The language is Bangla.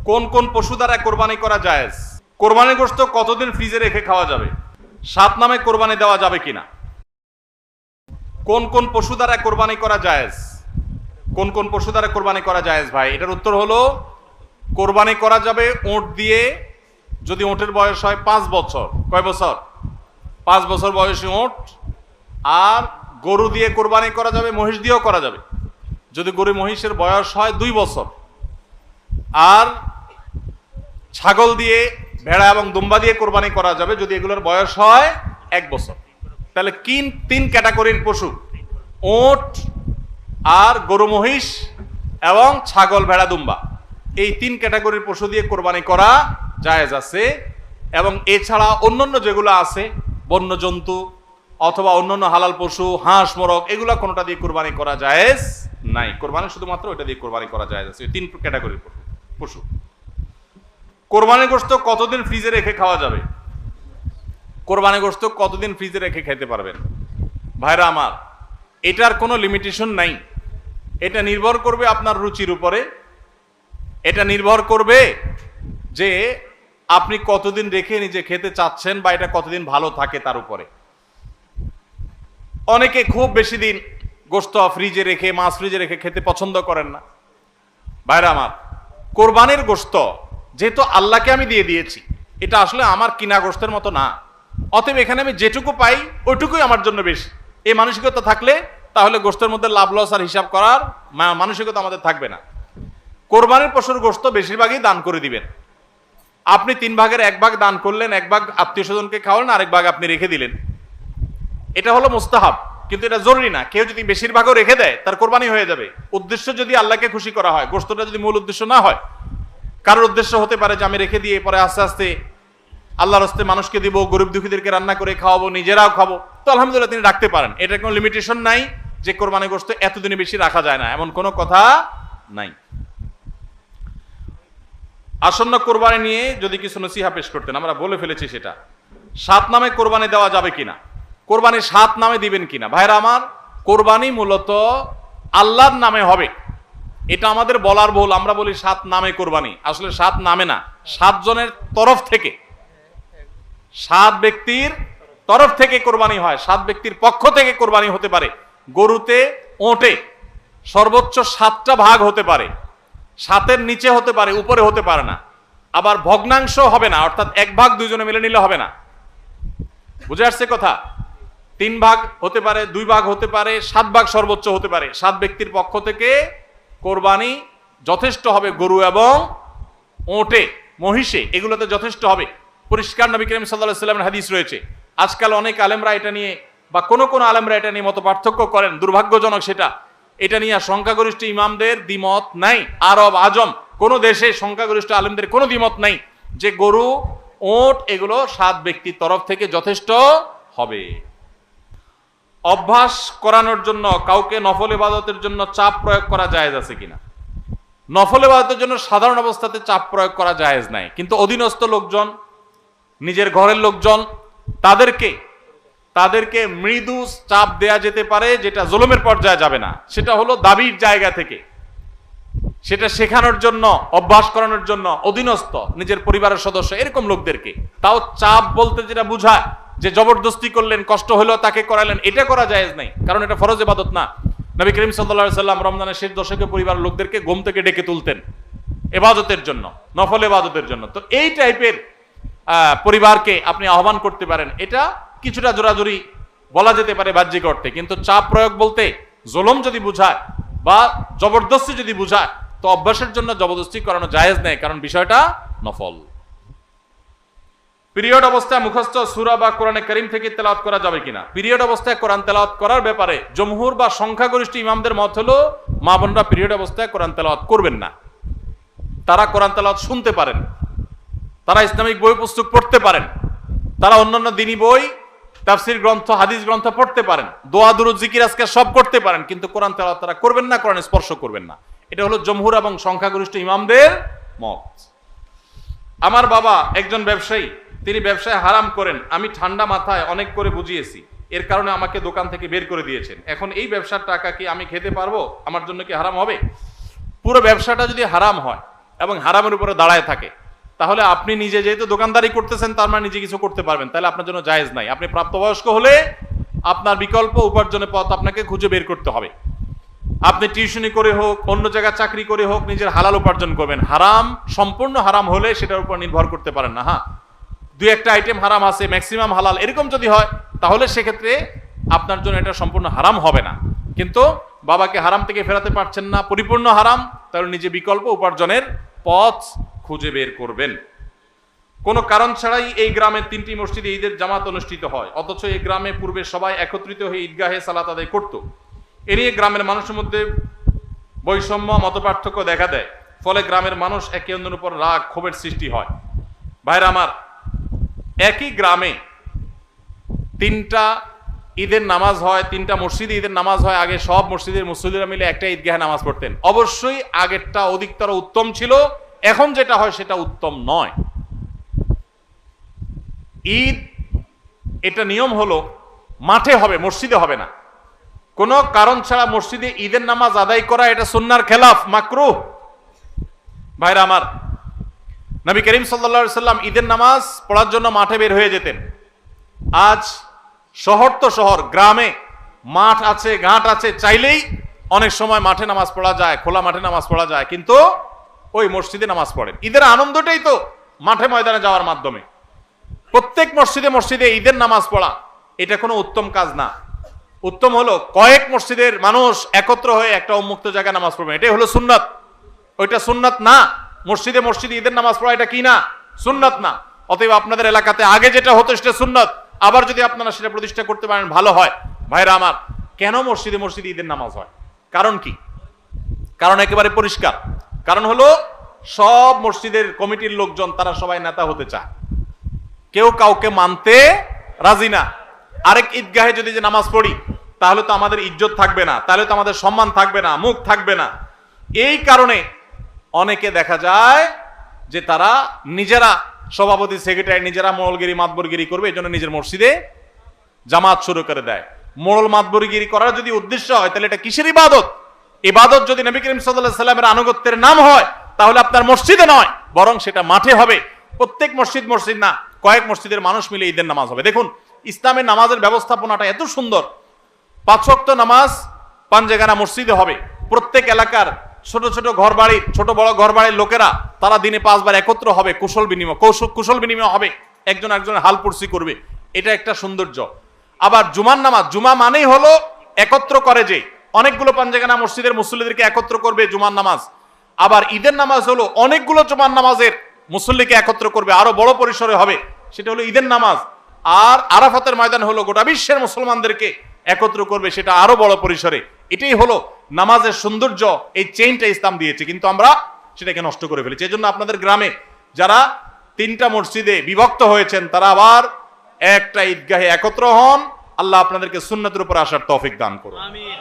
কোন কোন পশু দ্বারা কোরবানি করা জায়েজ? কোরবানির গোশত কতদিন ফ্রিজে রেখে খাওয়া যাবে? 7 নামে কোরবানি দেওয়া যাবে কিনা? কোন কোন পশু দ্বারা কোরবানি করা জায়েজ? কোন কোন পশু দ্বারা কোরবানি করা জায়েজ ভাই? এটার উত্তর হলো কোরবানি করা যাবে ওঁট দিয়ে, যদি ওঁটের বয়স হয় 5 বছর। কয় বছর? 5 বছর বয়সী ওঁট। আর গরু দিয়ে কোরবানি করা যাবে, মহিষ দিয়েও করা যাবে যদি গরু মহিষের বয়স হয় 2 বছর। আর ছাগল দিয়ে, ভেড়া এবং দুম্বা দিয়ে কোরবানি করা যাবে যদি এগুলোর বয়স হয় 1 বছর। তাহলে 3 ক্যাটাগরির পশু, ওট আর গরু মহিষ এবং ছাগল ভেড়া দুম্বা, এই 3 ক্যাটাগরির পশু দিয়ে কোরবানি করা জায়েজ আছে। এবং এছাড়া অন্যান্য যেগুলো আছে, বন্য জন্তু অথবা অন্যান্য হালাল পশু, হাঁস মোরগ, এগুলা কোনোটা দিয়ে কোরবানি করা জায়েজ নাই। কোরবানি শুধুমাত্র ওইটা দিয়ে কোরবানি করা জায়েজ আছে, 3 ক্যাটাগরির পশু। কোরবানির গোশত কতদিন ফ্রিজে রেখে খাওয়া যাবে? কোরবানির গোশত কতদিন ফ্রিজে রেখে খেতে পারবেন? ভাইরা আমার, এটার কোনো লিমিটেশন নাই। এটা নির্ভর করবে আপনার রুচির উপরে। এটা নির্ভর করবে যে আপনি কতদিন রেখে নিজে খেতে চাচ্ছেন বা এটা কতদিন ভালো থাকে তার উপরে। অনেকে খুব বেশি দিন গোশত ফ্রিজে রেখে, মাছ ফ্রিজে রেখে খেতে পছন্দ করেন না। ভাইরা আমার, কোরবানির গোশত যেহেতু আল্লাহকে আমি দিয়ে দিয়েছি, এটা আসলে আমার কিনা গোশতের মতো না। অতএব এখানে আমি যেটুকু পাই ওইটুকুই আমার জন্য বেশি, এই মানসিকতা থাকলে তাহলে গোশতের মধ্যে লাভ লস আর হিসাব করার মানসিকতা আমাদের থাকবে না। কোরবানির পশুর গোশত বেশিরভাগই দান করে দিবেন। আপনি 3 ভাগের 1 ভাগ দান করলেন, 1 ভাগ আত্মীয় স্বজনকে খাওয়ালেন, আরেক ভাগ আপনি রেখে দিলেন। এটা হলো মুস্তাহাব, কিন্তু এটা জরুরি না। কেউ যদি বেশিরভাগও রেখে দেয় তার কোরবানি হয়ে যাবে। উদ্দেশ্য যদি আল্লাহকে খুশি করা হয়, গোশতটা যদি মূল উদ্দেশ্য না হয়, কারোর উদ্দেশ্য হতে পারে যে আমি রেখে দিয়ে পরে আস্তে আস্তে আল্লাহর রাস্তে মানুষকে দিব, গরিব দুঃখীদেরকে রান্না করে খাওয়াবো, নিজেরাও খাবো, তো আলহামদুলিল্লাহ তিনি রাখতে পারেন। এটার কোনো লিমিটেশন নাই যে কোরবানি গোশত এতদিনে বেশি রাখা যায় না, এমন কোনো কথা নাই। আসন্ন কোরবানি নিয়ে যদি কিছু নসিহা পেশ করতেন, আমরা বলে ফেলেছি সেটা। 7 নামে কোরবানি দেওয়া যাবে কিনা? কোরবানি 7 নামে দিবেন কিনা? ভাইরা আমার, কোরবানি মূলত আল্লাহর নামে হবে, এটা আমাদের বলার ভুল। আমরা বলি 7 নামে কোরবানি, আসলে 7 নামে না, 7 জনের তরফ থেকে, 7 ব্যক্তির তরফ থেকে কোরবানি হয়, 7 ব্যক্তির পক্ষ থেকে কোরবানি হতে পারে। গরুতে, ওঁটে সর্বোচ্চ 7টা ভাগ হতে পারে, 7-এর নিচে হতে পারে, উপরে হতে পারে না। আবার ভগ্নাংশ হবে না, অর্থাৎ 1 ভাগ 2 জনে মিলে নিলে হবে না। বুঝে আসছে কথা? 3 ভাগ হতে পারে, 2 ভাগ হতে পারে, 7 ভাগ সর্বোচ্চ হতে পারে। 7 ব্যক্তির পক্ষ থেকে কোরবানি যথেষ্ট হবে। গরু এবং ওঁটে, মহিষে, এগুলোতে যথেষ্ট হবে। পরিষ্কার নবী করিম সাল্লাল্লাহু আলাইহি ওয়াসাল্লামের হাদিস রয়েছে। আজকাল অনেক আলেমরা এটা নিয়ে, বা কোন আলেমরা এটা নিয়ে মত পার্থক্য করেন, দুর্ভাগ্যজনক সেটা। এটা নিয়ে সংখ্যাগরিষ্ঠ ইমামদের দ্বিমত নাই। আরব আজম কোন দেশে সংখ্যাগরিষ্ঠ আলেমদের কোনো দ্বিমত নাই যে গরু, ওঁট এগুলো 7 ব্যক্তির তরফ থেকে যথেষ্ট হবে। অভ্যাস করানোর জন্য কাউকে নফল ইবাদতের জন্য চাপ প্রয়োগ করা জায়েজ আছে কিনা? নফল ইবাদতের জন্য সাধারণ অবস্থাতে চাপ প্রয়োগ করা জায়েজ নাই, কিন্তু অধীনস্থ লোকজন, নিজের ঘরের লোকজন, তাদেরকে মৃদু চাপ দেয়া যেতে পারে, যেটা জুলুমের পর্যায়ে যাবে না। সেটা হলো দাবির জায়গা থেকে, সেটা শেখানোর জন্য, অভ্যাস করানোর জন্য অধীনস্থ নিজের পরিবারের সদস্য এরকম লোকদেরকে। তাও চাপ বলতে যেটা বুঝায় যে জবরদস্তি করলেন, কষ্ট হলো তাকে করালেন, এটা করা জায়েজ নাই, কারণ এটা ফরজ ইবাদত না। নবী করিম সাল্লাল্লাহু আলাইহি সাল্লাম রমজানের শেষ দশকে পরিবারের লোকদেরকে ঘুম থেকে ডেকে তুলতেন ইবাদতের জন্য, নফল ইবাদতের জন্য। তো এই টাইপের পরিবারকে আপনি আহ্বান করতে পারেন। এটা কিছুটা জোরাজুরি বলা যেতে পারে বাহ্যিক অর্থে, কিন্তু চাপ প্রয়োগ বলতে জুলুম যদি বুঝায় বা জবরদস্তি যদি বুঝায়, তো অভ্যাসের জন্য জবরদস্তি করানো জায়েজ নেই, কারণ বিষয়টা নফল। পিরিয়ড অবস্থায় মুখস্থ সূরা বা কোরআনে কারীম থেকে তেলাওয়াত করা যাবে কিনা? পিরিয়ড অবস্থায় কোরআন তেলাওয়াত করার ব্যাপারে জমহুর বা সংখ্যাগরিষ্ঠ ইমামদের মত হলো মা বোনরা পিরিয়ড অবস্থায় কোরআন তেলাওয়াত করবেন না। তারা কোরআন তেলাওয়াত শুনতে পারেন, তারা ইসলামিক বই পুস্তক পড়তে পারেন, তারা অন্যান্য দ্বীনি বই, তাফসীর গ্রন্থ, হাদিস গ্রন্থ পড়তে পারেন, দোয়া দুরূদ জিকির আজকার সব করতে পারেন, কিন্তু কোরআন তেলাওয়াত তারা করবেন না, কোরআন স্পর্শ করবেন না। এটা হলো জমহুর এবং সংখ্যাগরিষ্ঠ ইমামদের মত। আমার বাবা একজন ব্যবসায়ী, তিনি ব্যবসায় হারাম করেন। আমি ঠান্ডা মাথায় অনেক করে বুঝিয়েছি, এর কারণে আমাকে দোকান থেকে বের করে দিয়েছেন। এখন এই ব্যবসার টাকা কি আমি খেতে পারবো? আমার জন্য কি হারাম হবে? পুরো ব্যবসাটা যদি হারাম হয় এবং হারামের উপরে দাঁড়ায় থাকে, তাহলে আপনি নিজে যেহেতু দোকানদারি করতেছেন তার মানে নিজে কিছু করতে পারবেন, তাহলে আপনার জন্য জায়েজ নাই। আপনি প্রাপ্তবয়স্ক হলে আপনার বিকল্প উপার্জনের পথ আপনাকে খুঁজে বের করতে হবে। আপনি টিউশনি করে হোক, অন্য জায়গায় চাকরি করে হোক, নিজের হালাল উপার্জন করবেন। হারাম সম্পূর্ণ হারাম হলে সেটার উপর নির্ভর করতে পারেন না। হ্যাঁ, দুই একটা আইটেম হারাম আছে, ম্যাক্সিমাম হালাল, এরকম যদি হয় তাহলে সেক্ষেত্রে আপনার জন্য এটা সম্পূর্ণ হারাম হবে না। কিন্তু বাবাকে হারাম থেকে ফেরাতে পারছেন না, পরিপূর্ণ হারাম, তাহলে নিজে বিকল্প উপার্জনের পথ খুঁজে বের করবেন। কোনো কারণ ছাড়াই এই গ্রামের 3টি মসজিদে ঈদের জামাত অনুষ্ঠিত হয়, অথচ এই গ্রামে পূর্বে সবাই একত্রিত হয়ে ঈদগাহে সালাত আদায় করত। এ নিয়ে গ্রামের মানুষের মধ্যে বৈষম্য, মতপার্থক্য দেখা দেয়। ফলে গ্রামের মানুষ একে অন্যের উপর রাগ, ক্ষোভের সৃষ্টি হয়। ভাইরা আমার, একই গ্রামে 3টা ঈদের নামাজ হয়, 3টা মসজিদে ঈদের নামাজ হয়। আগে সব মসজিদের মুসল্লিরা মিলে একটা ঈদগাহে নামাজ পড়তেন। অবশ্যই আগেরটা অধিকতর উত্তম ছিল, এখন যেটা হয় সেটা উত্তম নয়। ঈদ এটা নিয়ম হলো মাঠে হবে, মসজিদে হবে না। কোনো কারণ ছাড়া মসজিদে ঈদের নামাজ আদায় করা এটা সুন্নাহর খেলাফ, মাকরুহ। ভাইরা আমার, নবী করিম সাল্লাল্লাহু আলাইহি সাল্লাম ঈদের নামাজ পড়ার জন্য মাঠে বের হয়ে যেতেন। আজ শহর তো শহর, গ্রামে মাঠ আছে, ঘাট আছে, চাইলেই অনেক সময় মাঠে নামাজ পড়া যায়, খোলা মাঠে নামাজ পড়া যায়, কিন্তু ওই মসজিদে নামাজ পড়েন। ঈদের আনন্দটাই তো মাঠে ময়দানে যাওয়ার মাধ্যমে। প্রত্যেক মসজিদে মসজিদে ঈদের নামাজ পড়া এটা কোনো উত্তম কাজ না। উত্তম হলো কয়েক মসজিদের মানুষ একত্র হয়ে একটা উন্মুক্ত জায়গায় নামাজ পড়বেন, এটাই হলো সুন্নাত। ওইটা সুন্নাত না। মসজিদে মসজিদে ঈদের নামাজ পড়া এটা কি না? সুন্নাত না। অতএব আপনাদের এলাকাতে আগে যেটা হতো সেটা সুন্নাত, আবার যদি আপনারা সেটা প্রতিষ্ঠা করতে পারেন ভালো হয়। ভাইরা আমার, কেন মসজিদে মসজিদে ঈদের নামাজ হয়? কারণ কি? কারণ একেবারে পরিষ্কার। কারণ হলো সব মসজিদের কমিটির লোকজন তারা সবাই নেতা হতে চায়, কেউ কাউকে মানতে রাজি না। আরেক ঈদগাহে যদি যে নামাজ পড়ি তাহলে তো আমাদের ইজ্জত থাকবে না, তাহলে তো আমাদের সম্মান থাকবে না, মুখ থাকবে না। এই কারণে অনেকে দেখা যায় যে তারা নিজেরা সভাপতি, সেক্রেটারি, নিজেরা মোড়লগিরি, মাতবরগিরি করবে, এই জন্য নিজের মসজিদে জামাত শুরু করে দেয়। মোড়ল মাতবরগিরি করার যদি উদ্দেশ্য হয় তাহলে এটা কিসের ইবাদত? ইবাদত যদি নবী করিম সাল্লাল্লাহু আলাইহি সাল্লামের আনুগত্যের নাম হয় তাহলে আপনার মসজিদে নয়, বরং সেটা মাঠে হবে। প্রত্যেক মসজিদ না, কয়েক মসজিদের মানুষ মিলে ঈদের নামাজ হবে। দেখুন, ইসলামের নামাজের ব্যবস্থাপনাটা এত সুন্দর। 5 ওয়াক্ত নামাজ পাঞ্জেগানা মসজিদে হবে। প্রত্যেক এলাকার ছোট ছোট ঘর বাড়ির, ছোট বড় ঘর বাড়ির লোকেরা তারা দিনে 5 বার একত্র হবে, কুশল বিনিময় হবে, একজন একজনের হাল পুরসি করবে। এটা একটা সৌন্দর্য। আবার জুমার নামাজ, জুমা মানেই হলো একত্র করে, যে অনেকগুলো পাঞ্জেগানা মসজিদের মুসল্লিদেরকে একত্র করবে জুমার নামাজ। আবার ঈদের নামাজ হলো অনেকগুলো জুমার নামাজের মুসল্লিকে একত্র করবে, আরো বড় পরিসরে হবে, সেটা হলো ঈদের নামাজ। আর আরাফাতের ময়দান হলো গোটা বিশ্বের মুসলমানদেরকে একত্র করবে, সেটা আরো বড় পরিসরে। এটাই হলো নামাজের সৌন্দর্য। এই চেইনটা ইসলাম দিয়েছে, কিন্তু আমরা সেটাকে নষ্ট করে ফেলেছি। এজন্য আপনাদের গ্রামে যারা 3টা মসজিদে বিভক্ত হয়েছেন তারা আবার একটা ঈদগাহে একত্র হন। আল্লাহ আপনাদেরকে সুন্নাতের উপর আসার তৌফিক দান করুন। আমিন।